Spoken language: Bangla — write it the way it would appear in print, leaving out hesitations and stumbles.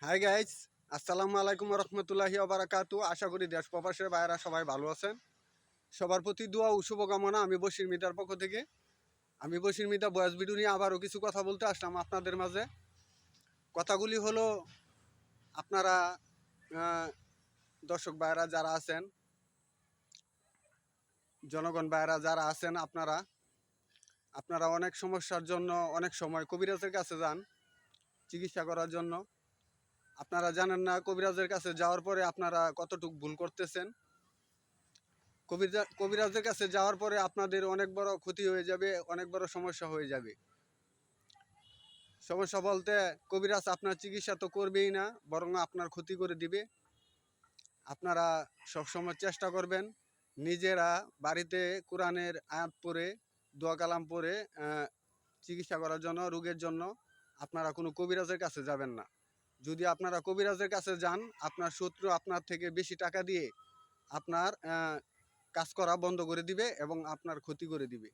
হাই গাইস, আসসালামু আলাইকুম রহমতুল্লাহি ওবারাকাতু। আশা করি দেশ প্রবাসের বাইরা সবাই ভালো আছেন। সবার প্রতি দোয়া ও শুভকামনা। আমি বশির মিতার পক্ষ থেকে আমি বশির মিতা বয়স ভিডিও নিয়ে আবারও কিছু কথা বলতে আসলাম আপনাদের মাঝে। কথাগুলি হলো, আপনারা দর্শক ভাইরা যারা আছেন, জনগণ ভাইরা যারা আছেন, আপনারা অনেক সমস্যার জন্য অনেক সময় কবিরাজের কাছে যান চিকিৎসা করার জন্য। আপনারা জানেন না কবিরাজের কাছে যাওয়ার পরে আপনারা কতটুকু ভুল করতেছেন। কবিরাজের কাছে যাওয়ার পরে আপনাদের অনেক বড় ক্ষতি হয়ে যাবে, অনেক বড় সমস্যা হয়ে যাবে। সমস্যা বলতে, কবিরাজ আপনার চিকিৎসা তো করবেই না, বরং আপনার ক্ষতি করে দিবে। আপনারা সবসময় চেষ্টা করবেন নিজেরা বাড়িতে কোরআনের আয়াত পড়ে, দোয়া কালাম পড়ে চিকিৎসা করার জন্য, রোগের জন্য। আপনারা কোনো কবিরাজের কাছে যাবেন না। যদি আপনারা কবিরাজের কাছে যান, আপনার শত্রু আপনার থেকে বেশি টাকা দিয়ে আপনার কাজ করা বন্ধ করে দিবে এবং আপনার ক্ষতি করে দিবে।